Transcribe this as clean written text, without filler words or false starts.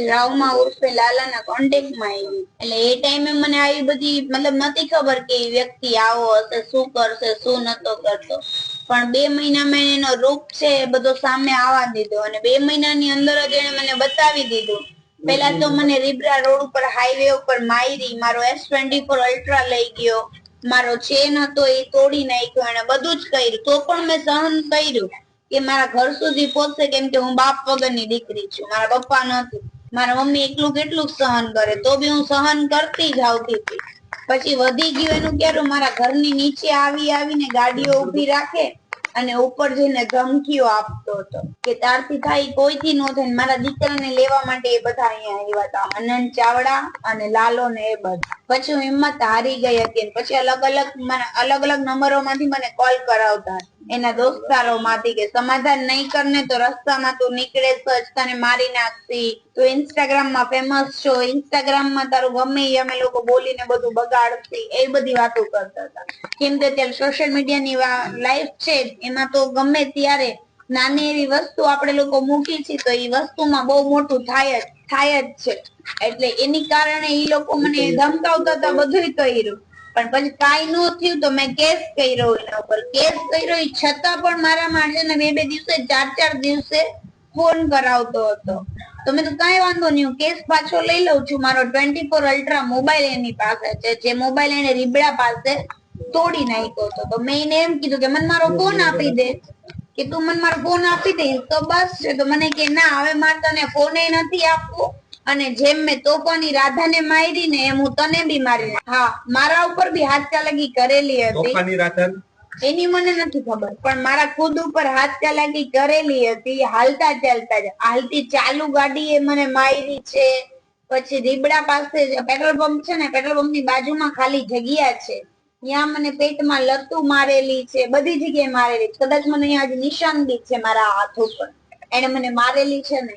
રાવમાં ઉર્ફે લાલાના કોન્ટેક્ટમાં આવી, એટલે એ ટાઈમે મને આવી બધી મતલબ નથી ખબર કે એ વ્યક્તિ આવો હશે, શું કરશે શું નતો કરતો, પણ 2 મહિનામાં એનો રૂપ છે એ બધો સામે આવવા દીધો અને 2 મહિનાની અંદર જ એને મને બતાવી દીધું. પેલા તો મને રીબરા રોડ ઉપર હાઈવે ઉપર મારી, મારો S24 અલ્ટ્રા લઈ ગયો, મારો ચેન હતો એ તોડી નાખ્યો, એને બધું જ કર્યું, તો પણ મેં સહન કર્યું કે મારા ઘર સુધી પહોંચે, કેમ કે હું બાપ વગરની દીકરી છું, મારા પપ્પા નથી. મારા મમ્મી એકલું કેટલું સહન કરે, તો બી હું સહન કરતી જ આવતી હતી. પછી વધી ગયું એનું ક્યારે, મારા ઘરની નીચે આવીને ગાડીઓ ઉભી રાખે અને ઉપર જઈને ધમકીઓ આપતો હતો કે તારથી થાય કોઈથી નો થાય. મારા દીકરાને લેવા માટે એ બધા અહીંયા આવ્યા હતા, અનંત ચાવડા અને લાલો ને એ બધા. પછી હું હિંમત હારી ગઈ હતી. પછી અલગ અલગ નંબરો માંથી મને કોલ કરાવતા એના દોસ્તારો માંથી કે સમાધાન નહીં કરને તો રસ્તામાં તું નીકળે જ તને મારી નાખતી, તો ઇન્સ્ટાગ્રામ માં ફેમસ છો, ઇન્સ્ટાગ્રામ માં તારું ગમે અમે લોકો બોલીને બધું બગાડતી, એ બધી વાતો કરતા હતા. કેમ કે અત્યારે સોશિયલ મીડિયાની લાઈફ છે, એમાં તો ગમે ત્યારે નાની એવી વસ્તુ આપણે લોકો મૂકી છે તો એ વસ્તુમાં બહુ મોટું થાય જ છે. એટલે એની કારણે ઈ લોકો મને ધમકાવતા હતા, બધું કર્યું, પણ પછી કાઈ ન થયું તો મેં કેસ કર્યો એના ઉપર. કેસ કર્યો છતાં પણ મારા માટે ને 2 દિવસે 4 દિવસે ફોન કરાવતો હતો. તો મેં તો કઈ વાંધો નહીં, હું કેસ પાછો લઈ લઉં છું. મારો 24 અલ્ટ્રા મોબાઈલ એની પાસે છે, જે મોબાઈલ એને રીબડા પાસે તોડી નાખ્યો હતો. તો મેં એને એમ કીધું કે મને મારો ફોન આપી દે, કે તું મને મારો ફોન આપી દે તો બસ છે. તો મને કે ના, હવે મારે તને ફોન નથી આપવો, અને જેમ મેં તોફાની રાધાને મારી ને એમ હું તને બી મારી. હા, મારા ઉપર બી હાથ ચાલાકી કરેલી હતી. એની મને નથી ખબર, પણ મારા ખુદ ઉપર હાથ ચાલાકી કરેલી હતી. હાલતા ચાલતા હાલતી ચાલુ ગાડી એ મને મારી છે. પછી રીબડા પાસે પેટ્રોલ પંપ છે ને, પેટ્રોલ પંપ ની બાજુમાં ખાલી જગ્યા છે, ત્યાં મને પેટમાં લતું મારેલી છે, બધી જગ્યાએ મારેલી. કદાચ મને અહીંયા નિશાન બી છે મારા હાથ ઉપર, એને મને મારેલી છે ને.